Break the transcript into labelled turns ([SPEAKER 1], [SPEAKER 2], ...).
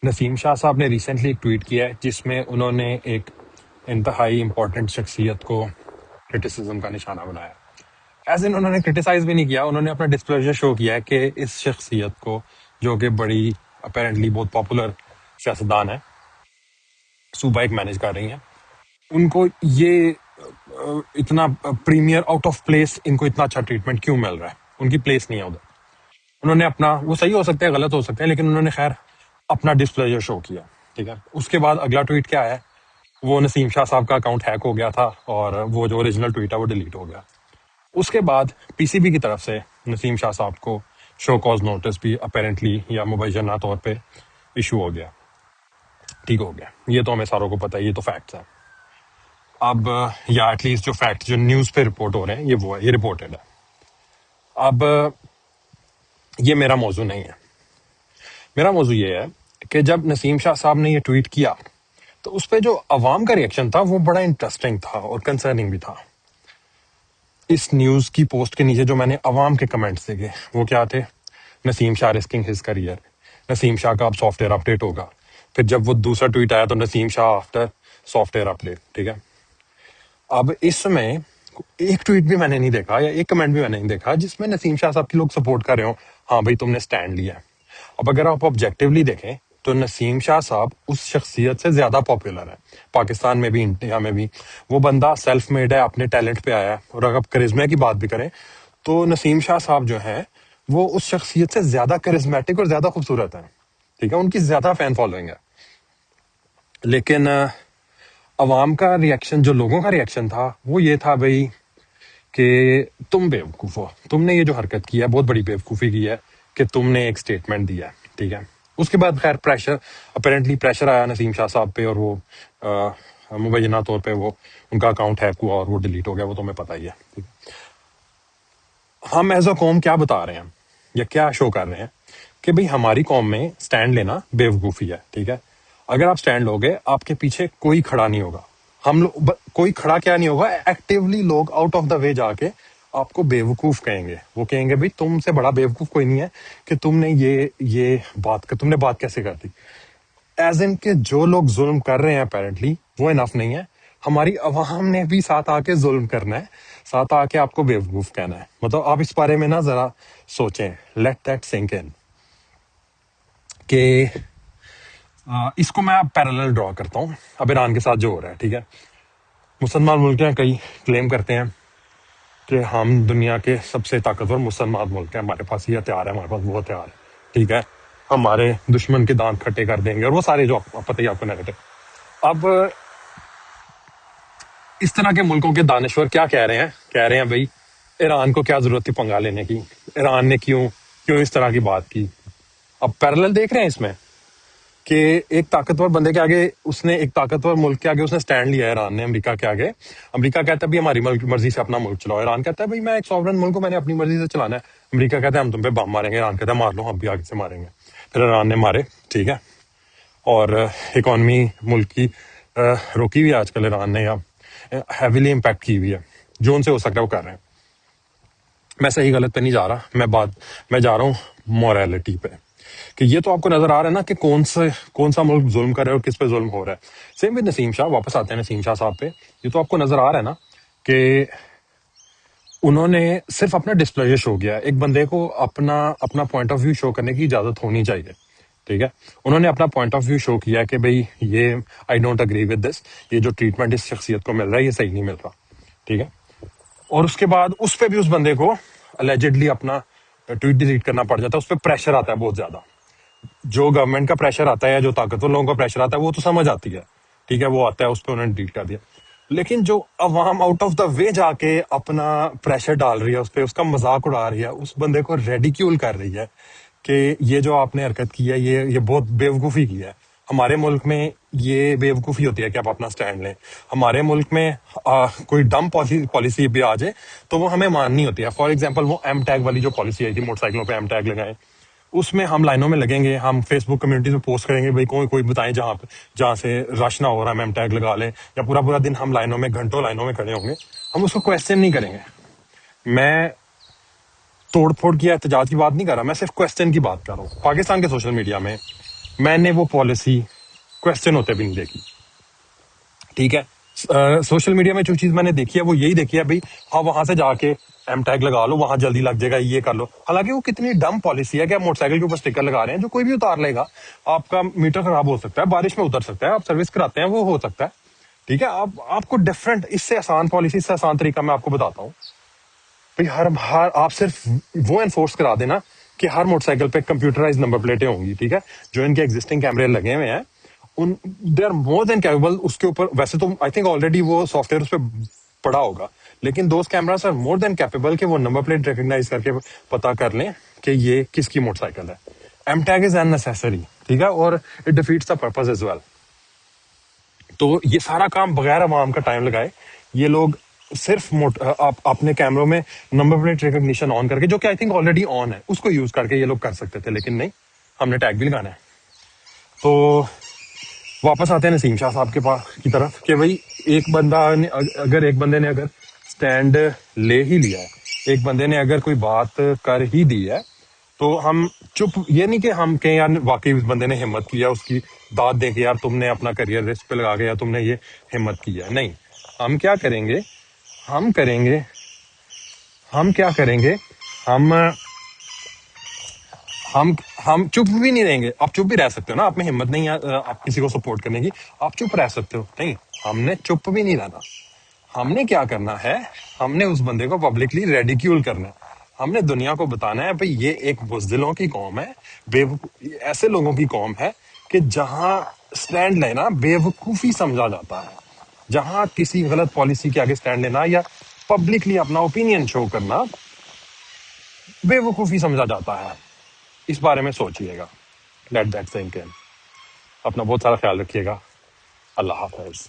[SPEAKER 1] नसीम शाह साहब ने रिसेंटली एक ट्वीट किया है जिसमें उन्होंने एक इंतहाई इम्पोर्टेंट शख्सियत को क्रिटिसिज्म का निशाना बनाया। एज इन उन्होंने क्रिटिसाइज भी नहीं किया, उन्होंने अपना डिस्प्लेजर शो किया है कि इस शख्सियत को, जो कि बड़ी अपेरेंटली बहुत पॉपुलर सियासतदान है, सूबा एक मैनेज कर रही हैं, उनको ये इतना प्रीमियर आउट ऑफ प्लेस, इनको इतना अच्छा ट्रीटमेंट क्यों मिल रहा है, उनकी प्लेस नहीं है उधर। उन्होंने अपना, वो सही हो सकता है गलत हो सकता है, लेकिन उन्होंने खैर अपना डिस्प्लेजर शो किया। ठीक है, उसके बाद अगला ट्वीट क्या है, वो नसीम शाह साहब का अकाउंट हैक हो गया था और वो जो ओरिजिनल ट्वीट है वो डिलीट हो गया। उसके बाद पीसीबी की तरफ से नसीम शाह साहब को शो कॉज नोटिस भी अपेरेंटली या मुबैना तौर पे इशू हो गया। ठीक हो गया, ये तो हमें सारों को पता है, ये तो फैक्ट्स है। अब या एटलीस्ट जो फैक्ट जो न्यूज़ पे रिपोर्ट हो रहे हैं ये वो है, ये रिपोर्टेड है। अब ये मेरा मौजू नहीं है। मेरा मौजू ये है कि जब नसीम शाह साहब ने ये ट्वीट किया तो उस पर जो अवाम का रिएक्शन था वो बड़ा इंटरेस्टिंग था और कंसर्निंग भी था। इस न्यूज़ की पोस्ट के नीचे जो मैंने अवाम के कमेंट्स देखे वो क्या थे, Naseem Shah risking his career, Naseem Shah का अब सॉफ्टवेयर अपडेट होगा। फिर जब वो दूसरा ट्वीट आया तो Naseem Shah after software update. ठीक है, अब इसमें एक ट्वीट भी मैंने नहीं देखा या एक कमेंट भी मैंने नहीं देखा जिसमें नसीम शाह साहब की लोग सपोर्ट कर रहे हो, हाँ भाई तुमने स्टैंड लिया है। अब अगर आप ऑब्जेक्टिवली देखें तो नसीम शाह साहब उस शख्सियत से ज्यादा पॉपुलर है, पाकिस्तान में भी इंडिया में भी। वो बंदा सेल्फ मेड है, अपने टैलेंट पे आया है। और अगर आप करिश्मा की बात भी करें तो नसीम शाह साहब जो है वो उस शख्सियत से ज्यादा करिश्मेटिक और ज्यादा खूबसूरत है। ठीक है, उनकी ज्यादा फैन फॉलोइंग है। लेकिन अवाम का रिएक्शन, जो लोगों का रिएक्शन था वो ये था भाई कि तुम बेवकूफ हो, तुमने ये जो हरकत की है बहुत बड़ी बेवकूफी की है कि तुमने एक स्टेटमेंट दिया है। ठीक है, उसके बाद खैर प्रेशर, अपेरेंटली प्रेशर आया नसीम शाह साहब पे और वो मुबैना तौर पे वो उनका अकाउंट हैक हुआ और वो डिलीट हो गया, वो तुम्हें पता ही है। ठीक है, हम एज अ कौम क्या बता रहे हैं या क्या शो कर रहे हैं कि भाई हमारी कौम में स्टैंड लेना बेवकूफी है। ठीक है, अगर आप स्टैंड लोगे आपके पीछे कोई खड़ा नहीं होगा। हम लोग कोई खड़ा क्या नहीं होगा, एक्टिवली लोग आउट ऑफ द वे जाके आपको बेवकूफ कहेंगे। वो कहेंगे भाई तुमसे बड़ा बेवकूफ कोई नहीं है कि तुमने ये बात कर, तुमने बात कैसे कर दी। एज इन के जो लोग जुल्म कर रहे हैं अपेरेंटली वो इनफ नहीं है, हमारी अवाम ने भी साथ आके जुल्म करना है, साथ आके आपको बेवकूफ कहना है। मतलब आप इस बारे में ना जरा सोचें, लेट दैट सिंक इन कि इसको मैं पैरेलल ड्रॉ करता हूँ अब ईरान के साथ जो हो रहा है। ठीक है, मुसलमान मुल्क हैं, कई क्लेम करते हैं कि हम दुनिया के सबसे ताकतवर मुसलमान मुल्क हैं, हमारे पास ये हथियार है, हमारे पास वो हथियार है। ठीक है, हमारे दुश्मन के दांत खट्टे कर देंगे और वो सारे जो पता ही आपको नेगेटिव। अब इस तरह के मुल्कों के दानिश्वर क्या कह रहे हैं, कह रहे हैं भाई ईरान को क्या जरूरत थी पंगा लेने की, ईरान ने क्यों क्यों इस तरह की बात की। अब पैरेलल देख रहे हैं इसमें कि एक ताकतवर बंदे के आगे, उसने एक ताकतवर मुल्क के आगे उसने स्टैंड लिया है, ईरान ने अमेरिका के आगे। अमेरिका कहता है भाई हमारी मर्जी से अपना मुल्क चलाओ, ईरान कहता है भाई मैं एक सॉवरन मुल्क हूं, मैंने अपनी मर्जी से चलाना है। अमेरिका कहता है हम तुम पे बम मारेंगे, ईरान कहता है मार लो, हम भी आगे से मारेंगे। फिर ईरान ने मारे। ठीक है, और इकॉनमी मुल्क की रोकी हुई है आजकल ईरान ने, या हैविली इम्पैक्ट की हुई है। जो उनसे हो सकता है वो कर रहे हैं। मैं सही गलत पे नहीं जा रहा, मैं जा रहा हूँ मोरालिटी पे कि ये तो आपको नजर आ रहा है ना कि कौन सा मुल्क जुल्म कर रहा है और किस पे जुल्म हो रहा है। सेम विद नसीम शाह, वापस आते हैं नसीम शाह साहब पे। ये तो आपको नजर आ रहा है ना कि उन्होंने सिर्फ अपना डिस्प्लेजर शो किया। एक बंदे को अपना अपना पॉइंट ऑफ व्यू शो करने की इजाजत होनी चाहिए। ठीक है, उन्होंने अपना पॉइंट ऑफ व्यू शो किया कि भाई ये I don't agree with this, ये जो ट्रीटमेंट इस शख्सियत को मिल रहा है ये सही नहीं मिल रहा। ठीक है, और उसके बाद उस पे भी उस बंदे को अलेजेडली अपना ट्वीट डिलीट करना पड़ जाता है। उस पर प्रेशर आता है बहुत ज्यादा, जो गवर्नमेंट का प्रेशर आता है या जो ताकतवर लोगों का प्रेशर आता है वो तो समझ आती है। ठीक है, वो आता है, उस पर उन्होंने डिलीट कर दिया। लेकिन जो अवाम आउट ऑफ द वे जाके अपना प्रेशर डाल रही है उस पर, उसका मजाक उड़ा रही है, उस बंदे को रेडिक्यूल कर रही है कि ये जो आपने हरकत की है ये बहुत बेवकूफ़ी की है। हमारे मुल्क में ये बेवकूफ़ी होती है कि आप अपना स्टैंड लें। हमारे मुल्क में कोई डम पॉलिसी भी आ जाए तो वो हमें माननी होती है। फॉर एग्जाम्पल वो एम टैग वाली जो पॉलिसी आई थी, मोटरसाइकिलों पे एम टैग लगाएं, उसमें हम लाइनों में लगेंगे, हम फेसबुक कम्युनिटी में पोस्ट करेंगे भाई कोई बताएं जहाँ से रश ना हो रहा है, एम टैग लगा लें, या पूरा पूरा दिन हम लाइनों में घंटों लाइनों में खड़े होंगे। हम उसको क्वेश्चन नहीं करेंगे। मैं तोड़ फोड़ की एहतजाज की बात नहीं कर रहा, मैं सिर्फ क्वेश्चन की बात कर रहा हूँ। पाकिस्तान के सोशल मीडिया में मैंने वो पॉलिसी क्वेश्चन होते भी नहीं देखी। ठीक है, सोशल मीडिया में जो चीज मैंने देखी है वो यही देखी है भाई, हाँ वहां से जाके एम टैग लगा लो, वहां जल्दी लग जाएगा, ये कर लो। हालांकि वो कितनी डम पॉलिसी है कि आप मोटरसाइकिल के ऊपर स्टिकर लगा रहे हैं जो कोई भी उतार लेगा, आपका मीटर खराब हो सकता है, बारिश में उतर सकता है, आप सर्विस कराते हैं वो हो सकता है। ठीक है, आपको डिफरेंट, इससे आसान पॉलिसी, इससे आसान तरीका मैं आपको बताता हूँ भाई। हर आप सिर्फ वो एनफोर्स करा देना कि हर मोटरसाइकिल पे कंप्यूटराइज नंबर प्लेटें होंगी। ठीक है, जो इनके एग्जिस्टिंग कैमरे लगे हुए हैं उन, they are more than capable. उसके ऊपर वैसे तो आई थिंक ऑलरेडी वो सॉफ्टवेयर उस पर पड़ा होगा, लेकिन those cameras are more than capable कि वो नंबर प्लेट रिकॉग्नाइज करके पता कर लें कि ये किसकी मोटरसाइकिल है। एम टैग इज अननेसेसरी, ठीक है, और it defeats the purpose as well. तो ये सारा काम बगैर अवाम का टाइम लगाए ये लोग सिर्फ आप अपने कैमरों में नंबर प्लेट रिकॉग्निशन ऑन करके, जो कि आई थिंक ऑलरेडी ऑन है, उसको यूज करके ये लोग कर सकते थे, लेकिन नहीं, हमने टैग भी लगाना है। तो वापस आते हैं नसीम शाह साहब के पास की तरफ कि भाई एक बंदा ने अगर एक बंदे ने अगर स्टैंड ले ही लिया है, एक बंदे ने अगर कोई बात कर ही दी है, तो हम चुप, ये नहीं कि हम कहें यार वाकई उस बंदे ने हिम्मत किया, उसकी दाद दें कि यार तुमने अपना करियर रिस्क पे लगा के या तुमने ये हिम्मत की है। नहीं, हम क्या करेंगे, हम करेंगे, हम क्या करेंगे, हम हम हम चुप भी नहीं रहेंगे। आप चुप भी रह सकते हो ना, आप में हिम्मत नहीं है आप किसी को सपोर्ट करने की, आप चुप रह सकते हो। नहीं, हमने चुप भी नहीं रहना। हमने क्या करना है, हमने उस बंदे को पब्लिकली रेडिक्यूल करना है। हमने दुनिया को बताना है भाई ये एक बुज़दिलों की कौम है, ऐसे लोगों की कौम है कि जहां स्टैंड लेना बेवकूफी समझा जाता है, जहां किसी गलत पॉलिसी के आगे स्टैंड लेना या पब्लिकली अपना ओपिनियन शो करना बेवकूफी समझा जाता है। इस बारे में सोचिएगा। Let that sink in. अपना बहुत सारा ख्याल रखिएगा। अल्लाह हाफिज।